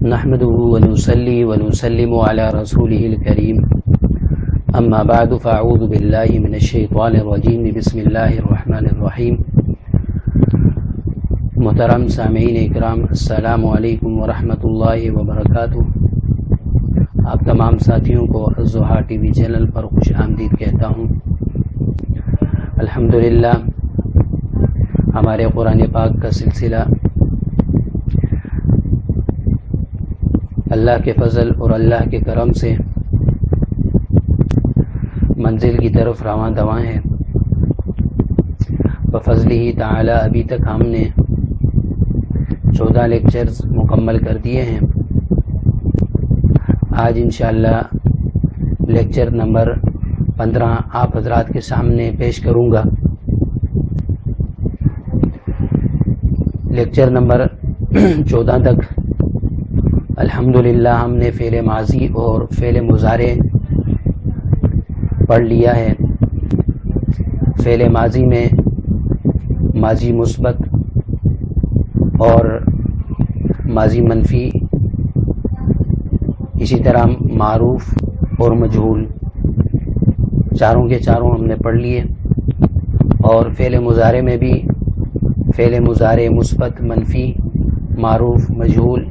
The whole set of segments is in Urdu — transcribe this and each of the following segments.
نحمده ونصلي ونسلم على رسوله الكريم اما بعد فاعوذ بالله من الشیطان الرجیم بسم اللہ الرحمن الرحیم۔ محترم سامعین اکرام، السلام علیکم ورحمۃ اللہ وبرکاتہ۔ آپ تمام ساتھیوں کو الضحیٰ ٹی وی چینل پر خوش آمدید کہتا ہوں۔ الحمدللہ ہمارے قرآن پاک کا سلسلہ اللہ کے فضل اور اللہ کے کرم سے منزل کی طرف رواں دواں ہے۔ بفضلہ تعالی ابھی تک ہم نے 14 لیکچرز مکمل کر دیے ہیں۔ آج انشاءاللہ لیکچر نمبر 15 آپ حضرات کے سامنے پیش کروں گا۔ لیکچر نمبر 14 تک الحمدللہ ہم نے فعل ماضی اور فعل مضارع پڑھ لیا ہے۔ فعل ماضی میں ماضی مثبت اور ماضی منفی، اسی طرح معروف اور مجہول، چاروں کے چاروں ہم نے پڑھ لیے۔ اور فعل مضارع میں بھی فعل مضارع مثبت، منفی، معروف، مجہول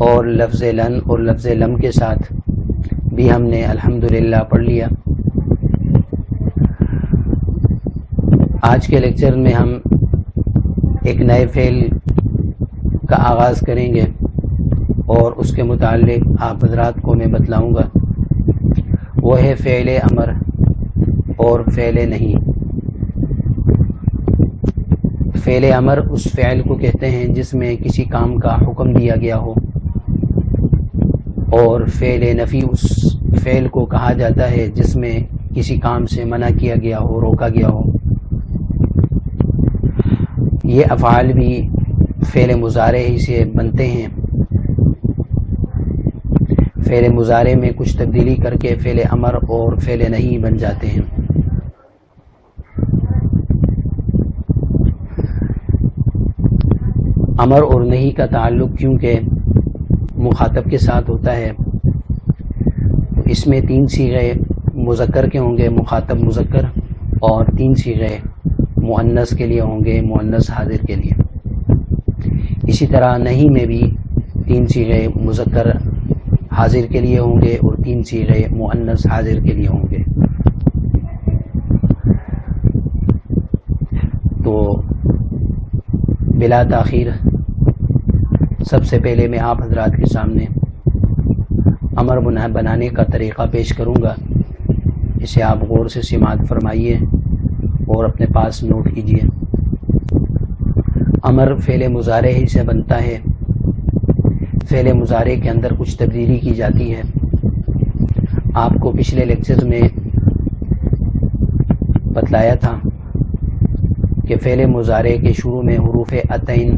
اور لفظ لن اور لفظ لم کے ساتھ بھی ہم نے الحمدللہ پڑھ لیا۔ آج کے لیکچر میں ہم ایک نئے فعل کا آغاز کریں گے اور اس کے متعلق آپ حضرات کو میں بتلاؤں گا۔ وہ ہے فعل امر اور فعل نہیں۔ فعل امر اس فعل کو کہتے ہیں جس میں کسی کام کا حکم دیا گیا ہو، اور فعل نفی اس فعل کو کہا جاتا ہے جس میں کسی کام سے منع کیا گیا ہو، روکا گیا ہو۔ یہ افعال بھی فعل مضارع ہی سے بنتے ہیں۔ فعل مضارع میں کچھ تبدیلی کر کے فعل امر اور فعل نہیں بن جاتے ہیں۔ امر اور نہیں کا تعلق کیونکہ مخاطب کے ساتھ ہوتا ہے، تو اس میں 3 صیغے مذکر کے ہوں گے، مخاطب مذکر، اور 3 صیغے مؤنث کے لیے ہوں گے، مؤنث حاضر کے لیے۔ اسی طرح نہیں میں بھی 3 صیغے مذکر حاضر کے لیے ہوں گے اور 3 صیغے مؤنث حاضر کے لیے ہوں گے۔ تو بلا تاخیر سب سے پہلے میں آپ حضرات کے سامنے امر بنانے کا طریقہ پیش کروں گا۔ اسے آپ غور سے سماعت فرمائیے اور اپنے پاس نوٹ کیجیے۔ امر فعل مضارع ہی سے بنتا ہے۔ فعل مضارع کے اندر کچھ تبدیلی کی جاتی ہے۔ آپ کو پچھلے لیکچرز میں بتلایا تھا کہ فعل مضارع کے شروع میں حروف عطین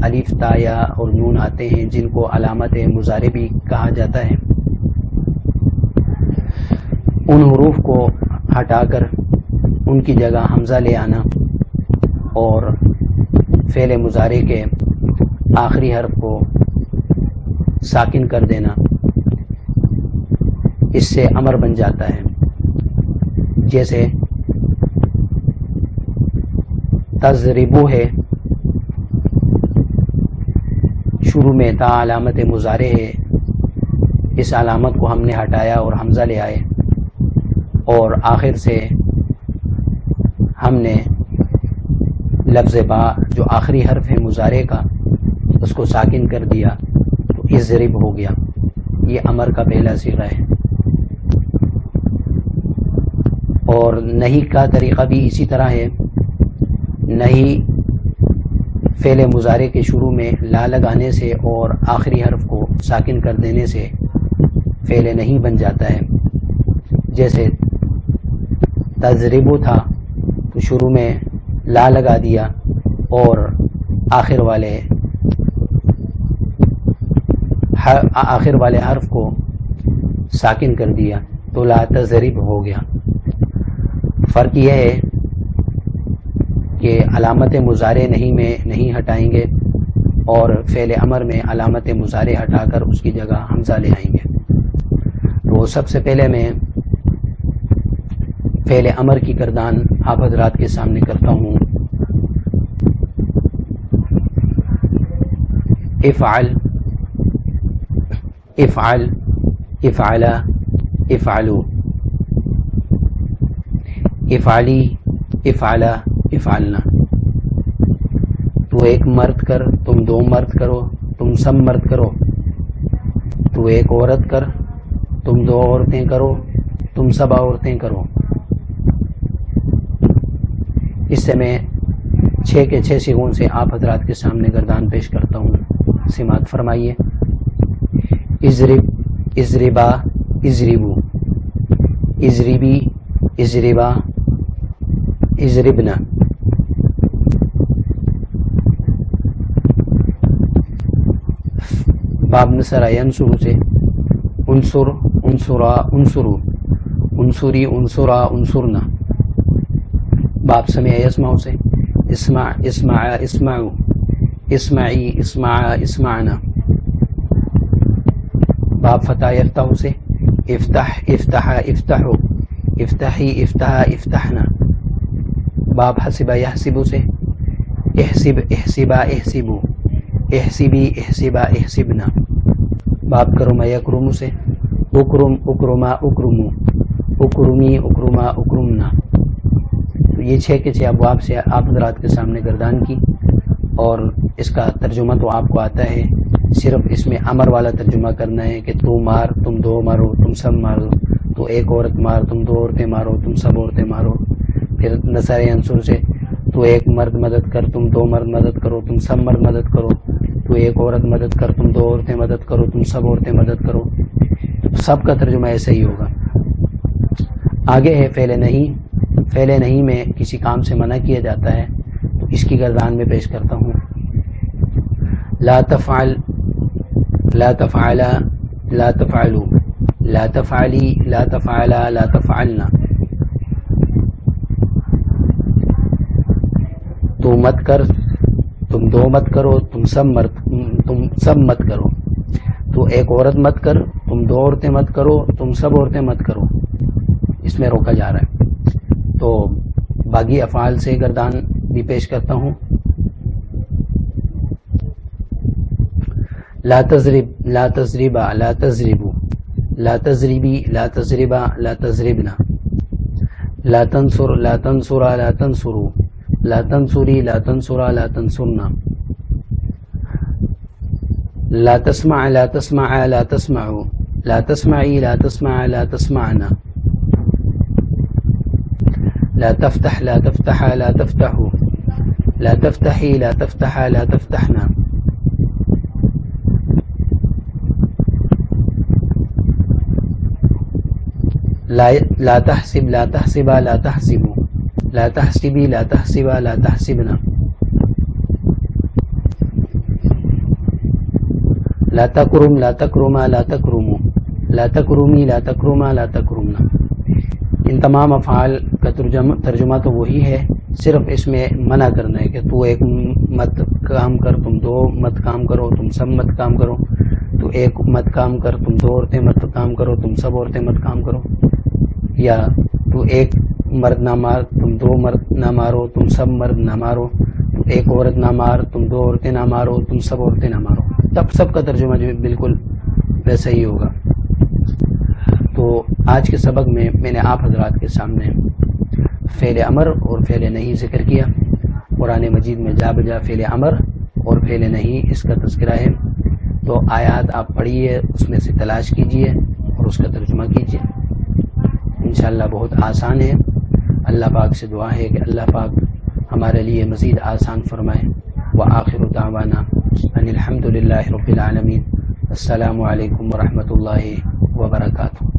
الف، تا، یا اور نون آتے ہیں، جن کو علامت مضارع بھی کہا جاتا ہے۔ ان حروف کو ہٹا کر ان کی جگہ حمزہ لے آنا اور فعل مضارع کے آخری حرف کو ساکن کر دینا، اس سے امر بن جاتا ہے۔ جیسے تضربو ہے، شروع میں تا علامت مضارع ہے، اس علامت کو ہم نے ہٹایا اور حمزہ لے آئے، اور آخر سے ہم نے لفظ با جو آخری حرف ہے مضارع کا اس کو ساکن کر دیا، تو اضرب ہو گیا۔ یہ امر کا پہلا صیغہ ہے۔ اور نہیں کا طریقہ بھی اسی طرح ہے۔ نہیں فعل مضارع کے شروع میں لا لگانے سے اور آخری حرف کو ساکن کر دینے سے فعل نہیں بن جاتا ہے۔ جیسے تضربو تھا تو شروع میں لا لگا دیا اور آخر والے حرف کو ساکن کر دیا تو لا تضرب ہو گیا۔ فرق یہ ہے کہ علامت مضارع نہیں میں نہیں ہٹائیں گے، اور فعل امر میں علامت مضارع ہٹا کر اس کی جگہ حمزہ لے آئیں گے۔ تو سب سے پہلے میں فعل امر کی گردان آپ حضرات کے سامنے کرتا ہوں۔ افعل، افعل، افعل، افعلوا، افعلی، افعل، افعلنا۔ تو ایک مرد کر، تم دو مرد کرو، تم سب مرد کرو۔ تو ایک عورت کر، تم دو عورتیں کرو، تم سب عورتیں کرو۔ اس سے میں 6 کے 6 صیغوں سے آپ حضرات کے سامنے گردان پیش کرتا ہوں، سماعت فرمائیے۔ اضرب، اضربا، اضربو، اضربی، اضربا، اضربنا۔ باب نصر ینصر سے انصر، انصرا، انصرو، انصری، انصرا، انصرنا۔ باب سمع یسمع سے اسمع، اسمع، اسمعو، اسمعی، اسمع، اسمعنا۔ باب فتح یفتح سے افتح، افتح، افتحو، افتحی، افتح، افتحنا۔ باب حسب یحسب سے احسب، احسبا، احسبو، احسبی، احسبا، احسبنا۔ باب کرم یکرم سے اکرم، اکرما، اکرمو، اکرمی، اکرما، اکرمنا۔ تو یہ 6 کے 6 ابواب سے آپ حضرات کے سامنے گردان کی، اور اس کا ترجمہ تو آپ کو آتا ہے، صرف اس میں امر والا ترجمہ کرنا ہے کہ تو مار، تم دو مارو، تم سب مارو، تو ایک عورت مار، تم دو عورتیں مارو، تم سب عورتیں مارو۔ پھر نصر ینصر سے تو ایک مرد مدد کر، تم دو مرد مدد کرو، تم سب مرد مدد کرو۔ تو ایک عورت مدد کر، تم دو عورتیں مدد کرو، تم سب عورتیں مدد کرو۔ سب کا ترجمہ ایسا ہی ہوگا۔ آگے ہے فعل نہیں۔ فعل نہیں میں کسی کام سے منع کیا جاتا ہے، تو اس کی گردان میں پیش کرتا ہوں۔ لا تفعل، لا تفعلا، لا تفعلوا، لا تفعلی، لا تفعلا، لا تفعلنا۔ تو مت کر، تم دو مت کرو، تم سب مت کرو۔ تو ایک عورت مت کر، تم دو عورتیں مت کرو، تم سب عورتیں مت کرو۔ اس میں روکا جا رہا ہے۔ تو باقی افعال سے گردان بھی پیش کرتا ہوں۔ لا تضرب، لا تضربا، لا تضربو، لا تضربی، لا تضربا، لا تضربنا۔ لا تنصر، لا تنصرا، لا تنصرو، لا تنصری، لا تنصرا، لا تنصرنا۔ لا تسمع، لا تسمع، لا تسمعو، لا تسمعی، لا تسمع، لا تسمعنا۔ لا تفتح، لا تفتح، لا تفتحو، لا تفتحی، لا تفتح، لا تفتحنا۔ لا تحسب، لا تحسبا، لا تحسبو، لا تحسبی، لا تحسبا، لا تحسبنا۔ لا تکرم، لا تکرما، لا تکرمو، لا تکرمی، لا تکرما، لا تکرمنا۔ ان تمام افعال کا ترجمہ تو وہی ہے، صرف اس میں منع کرنا ہے کہ تو ایک مت کام کر، تم دو مت کام کرو، تم سب مت کام کرو۔ تو ایک مت کام کر، تم دو عورتیں مت کام کرو، تم سب عورتیں مت کام کرو۔ یا تو ایک مرد نہ مار، تم دو مرد نہ مارو، تم سب مرد نہ مارو۔ تو ایک عورت نہ مار، تم دو عورتیں نہ مارو، تم سب عورتیں نہ مارو۔ تب سب کا ترجمہ جو بالکل ویسا ہی ہوگا۔ تو آج کے سبق میں میں نے آپ حضرات کے سامنے فعل امر اور فعل نہیں ذکر کیا۔ قرآن مجید میں جا بجا فعل امر اور فعل نہیں اس کا تذکرہ ہے۔ تو آیات آپ پڑھیے، اس میں سے تلاش کیجئے اور اس کا ترجمہ کیجئے، انشاءاللہ بہت آسان ہے۔ اللہ پاک سے دعا ہے کہ اللہ پاک ہمارے لیے مزید آسان فرمائے۔ وآخر دعوانا ان الحمد للہ رب العالمین۔ السلام علیکم ورحمۃ اللہ وبرکاتہ۔